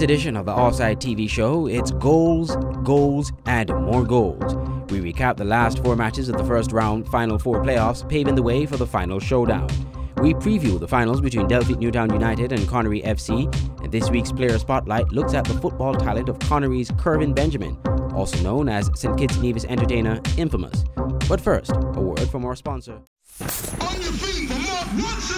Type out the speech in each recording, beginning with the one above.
this edition of the Offside TV show, it's goals, goals, and more goals. We recap the last 4 matches of the first round Final Four playoffs, paving the way for the final showdown. We preview the finals between Delphi Newtown United and Connery FC, and this week's Player Spotlight looks at the football talent of Connery's Kervin Benjamin, also known as St. Kitts Nevis entertainer Infamous. But first, a word from our sponsor. On your feet, Mark Woodson!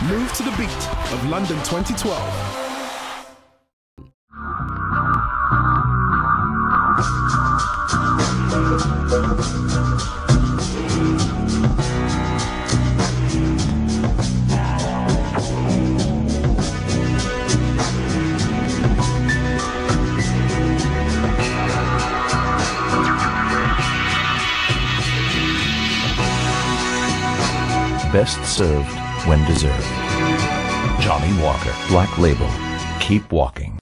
Move to the beat of London 2012. Best served when deserved. Johnny Walker, Black Label. Keep walking.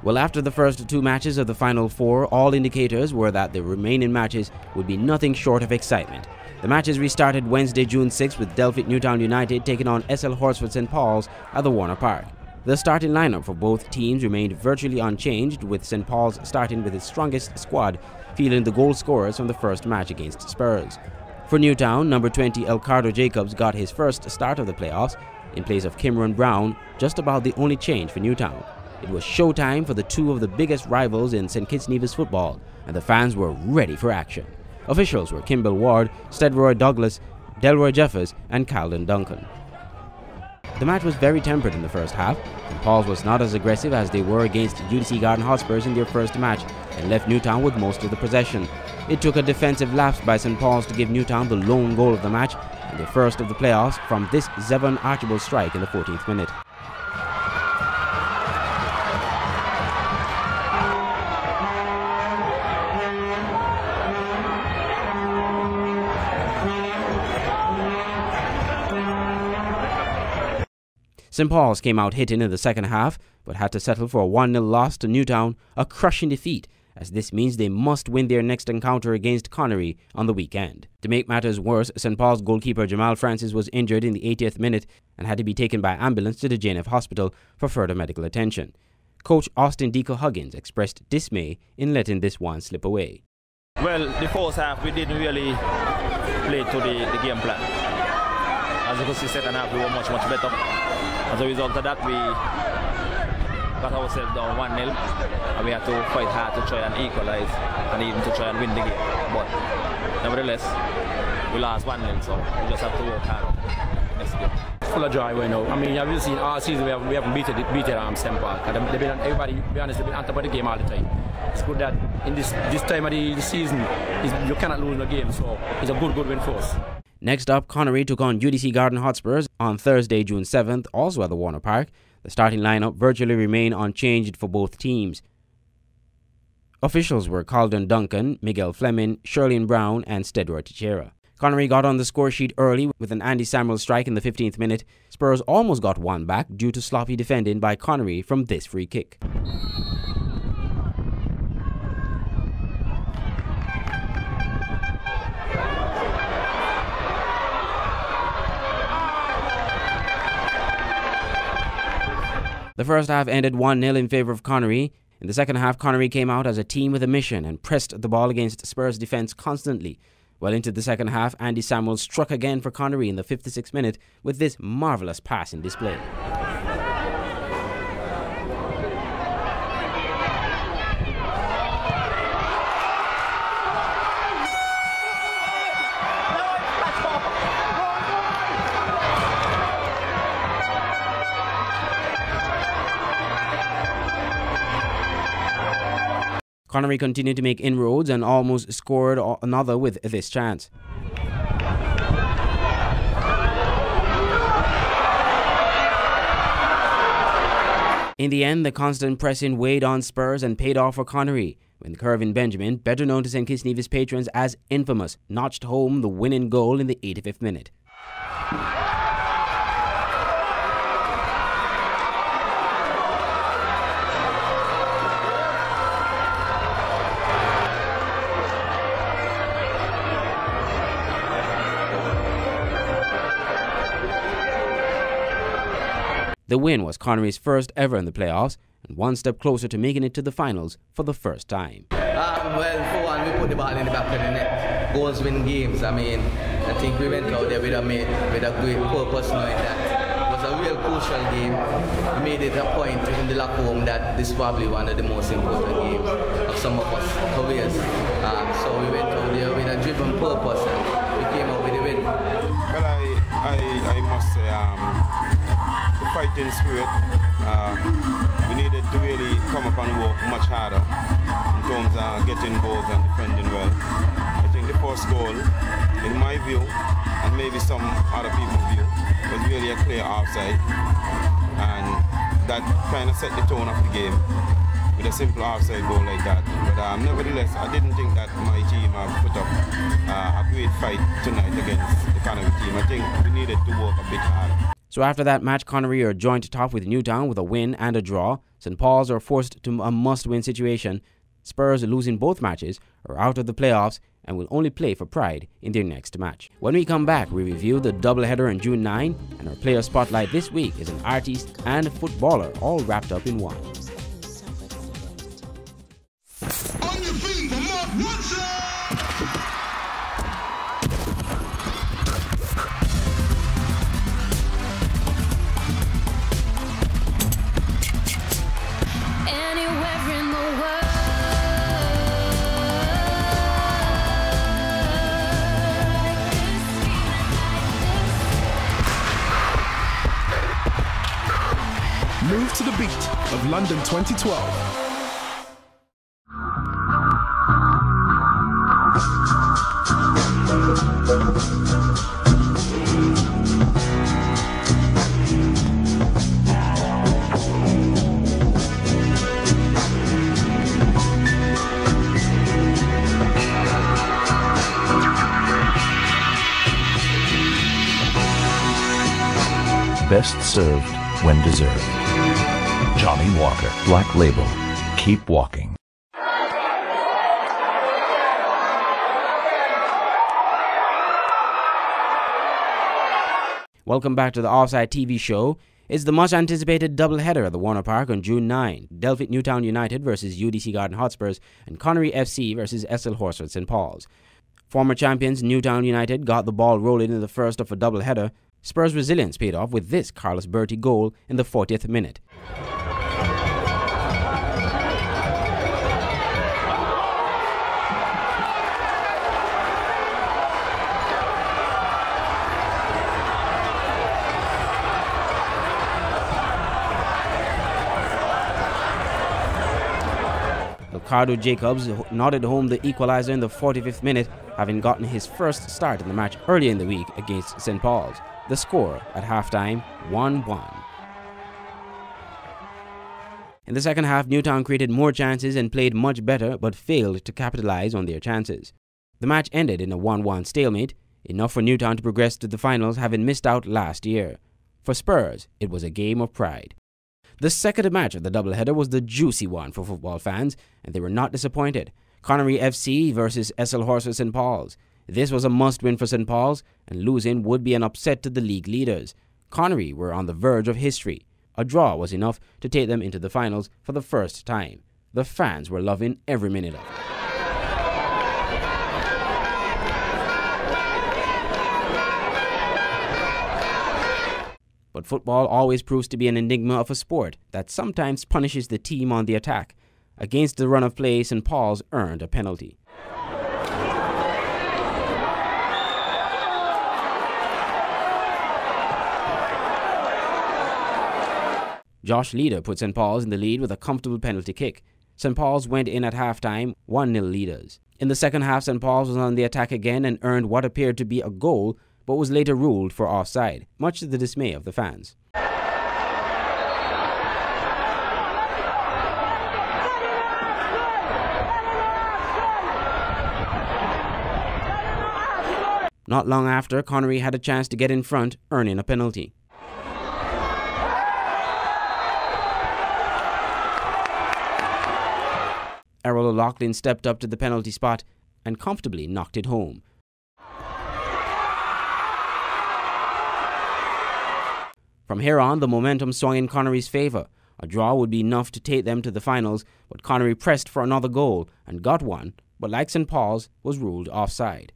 Well, after the first 2 matches of the Final Four, all indicators were that the remaining matches would be nothing short of excitement. The matches restarted Wednesday, June 6th with Delphi Newtown United taking on SL Horsford St. Paul's at the Warner Park. The starting lineup for both teams remained virtually unchanged, with St. Paul's starting with its strongest squad, fielding the goal scorers from the first match against Spurs. For Newtown, number 20 Elcardo Jacobs got his first start of the playoffs in place of Cameron Brown, just about the only change for Newtown. It was showtime for the 2 of the biggest rivals in St. Kitts Nevis football, and the fans were ready for action. Officials were Kimball Ward, Stedroy Douglas, Delroy Jeffers, and Calden Duncan. The match was very tempered in the first half. St. Paul's was not as aggressive as they were against UDC Garden Hotspurs in their first match and left Newtown with most of the possession. It took a defensive lapse by St. Paul's to give Newtown the lone goal of the match and their first of the playoffs from this Zevon Archibald strike in the 14th minute. St. Paul's came out hitting in the second half, but had to settle for a 1-0 loss to Newtown, a crushing defeat, as this means they must win their next encounter against Connery on the weekend. To make matters worse, St. Paul's goalkeeper Jamal Francis was injured in the 80th minute and had to be taken by ambulance to the JNF hospital for further medical attention. Coach Austin Deco Huggins expressed dismay in letting this one slip away. Well, the first half we didn't really play to the game plan. As you can see, second half we were much better. As a result of that, we got ourselves down 1-0 and we had to fight hard to try and equalize and even to try and win the game. But nevertheless, we lost 1-0, so we just have to work hard next game. Full of joy right now. I mean, I've seen all season we haven't beaten St. Paul. Everybody, to be honest, they've been on top of the game all the time. It's good that in this time of the season, you cannot lose a game, so it's a good win for us. Next up, Connery took on UDC Garden Hotspurs on Thursday, June 7th, also at the Warner Park. The starting lineup virtually remained unchanged for both teams. Officials were Calden Duncan, Miguel Fleming, Shirlene Brown, and Stedroy Teixeira. Connery got on the score sheet early with an Andy Samuel strike in the 15th minute. Spurs almost got one back due to sloppy defending by Connery from this free kick. The first half ended 1-0 in favour of Connery. In the second half, Connery came out as a team with a mission and pressed the ball against Spurs' defence constantly. Well into the second half, Andy Samuel struck again for Connery in the 56th minute with this marvellous passing display. Connery continued to make inroads and almost scored another with this chance. In the end, the constant pressing weighed on Spurs and paid off for Connery, when Kervin Benjamin, better known to St. Kitts Nevis patrons as Infamous, notched home the winning goal in the 85th minute. The win was Connery's first ever in the playoffs and one step closer to making it to the finals for the first time. Well, for one, we put the ball in the back of the net. Goals win games. I mean, I think we went out there with a great purpose, knowing that it was a real crucial game. We made it a point in the locker room that this is probably one of the most important games of some of us careers. So we went out there with a driven purpose and we came out with a win. Well, I must say, the fighting spirit, we needed to really come up and work much harder in terms of getting goals and defending well. I think the first goal, in my view, and maybe some other people's view, was really a clear offside, and that kind of set the tone of the game with a simple offside goal like that. But nevertheless, I didn't think that my team put up a great fight tonight against the Connery team. I think we needed to work a bit harder. So after that match, Connery are joint top with Newtown with a win and a draw. St. Paul's are forced to a must-win situation. Spurs, losing both matches, are out of the playoffs and will only play for Pride in their next match. When we come back, we review the doubleheader on June 9, and our player spotlight this week is an artist and a footballer all wrapped up in one. On your feet, mark one side. Move to the beat of London 2012. Best served when deserved. Johnny Walker, Black Label. Keep walking. Welcome back to the Offside TV show. It's the much anticipated doubleheader at the Warner Park on June 9. Delphic Newtown United versus UDC Garden Hotspurs and Connery FC versus SL Horsford St. Paul's. Former champions Newtown United got the ball rolling in the first of a doubleheader. Spurs' resilience paid off with this Carlos Berti goal in the 40th minute. Ricardo Jacobs nodded home the equalizer in the 45th minute, having gotten his first start in the match earlier in the week against St. Paul's. The score at halftime, 1-1. In the second half, Newtown created more chances and played much better, but failed to capitalize on their chances. The match ended in a 1-1 stalemate, enough for Newtown to progress to the finals, having missed out last year. For Spurs, it was a game of pride. The second match of the doubleheader was the juicy one for football fans, and they were not disappointed. Connery FC versus SL Horsford St. Paul's. This was a must-win for St. Paul's, and losing would be an upset to the league leaders. Connery were on the verge of history. A draw was enough to take them into the finals for the first time. The fans were loving every minute of it. But football always proves to be an enigma of a sport that sometimes punishes the team on the attack. Against the run of play, St. Paul's earned a penalty. Josh Leader put St. Paul's in the lead with a comfortable penalty kick. St. Paul's went in at halftime 1-0 leaders. In the second half, St. Paul's was on the attack again and earned what appeared to be a goal, but was later ruled for offside, much to the dismay of the fans. Not long after, Connery had a chance to get in front, earning a penalty. Errol O'Loughlin stepped up to the penalty spot and comfortably knocked it home. From here on, the momentum swung in Connery's favour. A draw would be enough to take them to the finals, but Connery pressed for another goal and got one, but like St. Paul's, was ruled offside.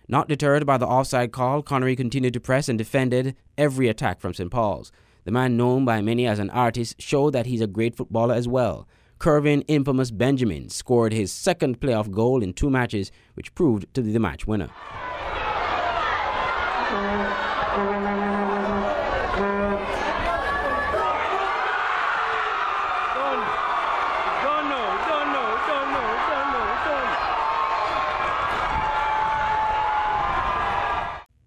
Not deterred by the offside call, Connery continued to press and defended every attack from St. Paul's. The man known by many as an artist showed that he's a great footballer as well. Curvin infamous Benjamin scored his second playoff goal in 2 matches, which proved to be the match winner.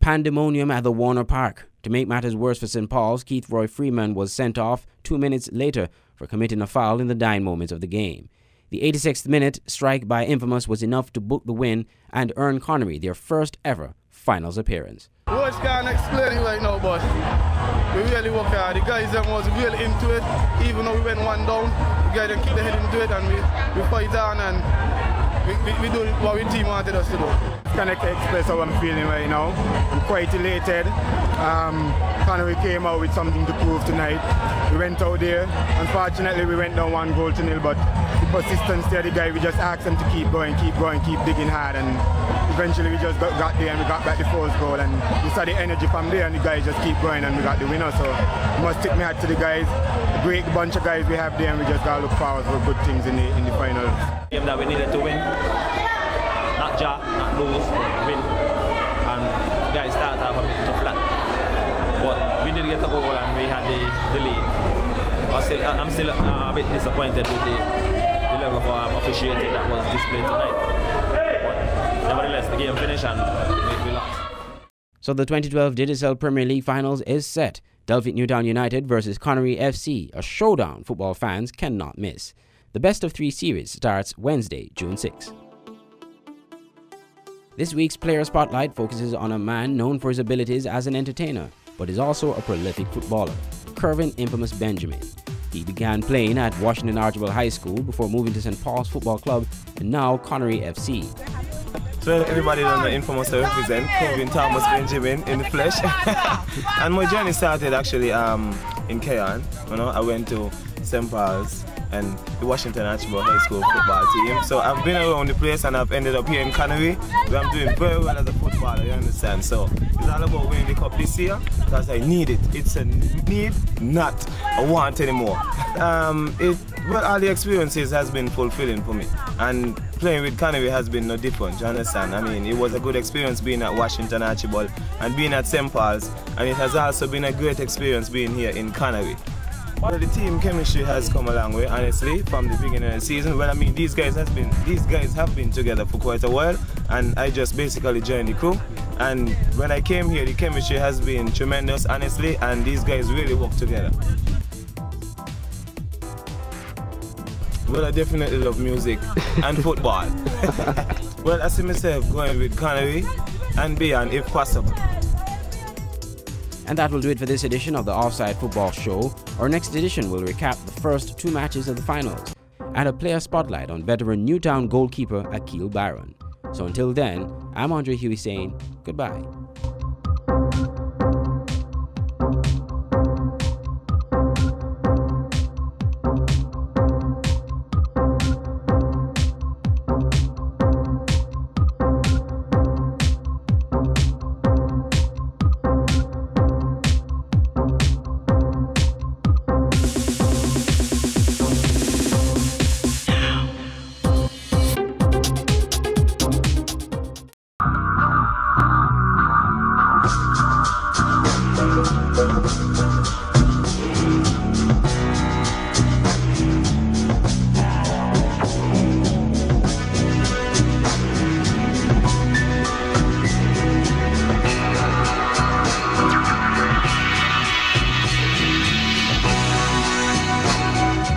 Pandemonium at the Warner Park. To make matters worse for St. Paul's, Keith Roy Freeman was sent off 2 minutes later for committing a foul in the dying moments of the game. The 86th minute strike by Infamous was enough to book the win and earn Connery their first ever finals appearance. Words can't explain it right now, but we really work hard. The guys them was really into it. Even though we went 1 down, the guys them keep their head into it and we fight on and we do what our team wanted us to do. Can't express how I'm feeling right now. I'm quite elated. Connery came out with something to prove tonight. We went out there. Unfortunately, we went down 1-0, but the persistence there, the guy, we just asked him to keep going, keep digging hard, and eventually we just got there and we got back the first goal, and we saw the energy from there, and the guys just keep going, and we got the winner. So I must take my hat to the guys. A great bunch of guys we have there, and we just got to look forward for good things in the finals. Game that we needed to win. Not drop, not lose, win. And guys started off a bit too flat. But we did get a goal and we had the lead. I'm still a bit disappointed with the level of officiating that was displayed tonight. But nevertheless, the game finished and we lost. So the 2012 Digicel Premier League finals is set. Delphic Newtown United versus Connery FC, a showdown football fans cannot miss. The best of 3 series starts Wednesday, June 6. This week's Player Spotlight focuses on a man known for his abilities as an entertainer, but is also a prolific footballer, Curvin Infamous Benjamin. He began playing at Washington Archibald High School before moving to St. Paul's Football Club and now Connery FC. So everybody knows the Infamous I represent, Curvin Thomas Benjamin in the flesh. And my journey started actually in Keyon. I went to St. Paul's and the Washington Archibald High School football team. So I've been around the place and I've ended up here in Connery, where I'm doing very well as a footballer, you understand? So it's all about winning the cup this year, because I need it. It's a need, not a want anymore. Well, all the experiences has been fulfilling for me. And playing with Connery has been no different, you understand? I mean, it was a good experience being at Washington Archibald and being at St. Paul's, and it has also been a great experience being here in Connery. Well, the team chemistry has come a long way, honestly, from the beginning of the season. Well, I mean, these guys have been together for quite a while, and I just basically joined the crew. And when I came here, the chemistry has been tremendous, honestly, and these guys really work together. Well, I definitely love music and football. Well, I see myself going with Connery and beyond, if possible. And that will do it for this edition of the Offside Football Show. Our next edition will recap the first 2 matches of the finals and a player spotlight on veteran Newtown goalkeeper Akil Byron. So until then, I'm Andre Huey saying goodbye.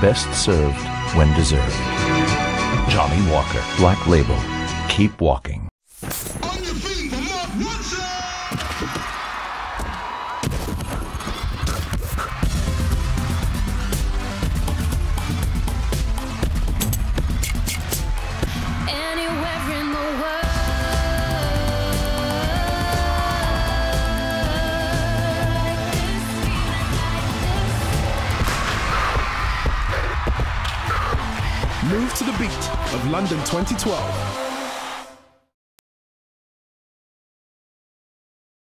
Best served when deserved. Johnny Walker, Black Label. Keep walking. On your feet, Mark Woodson! Move to the beat of London 2012.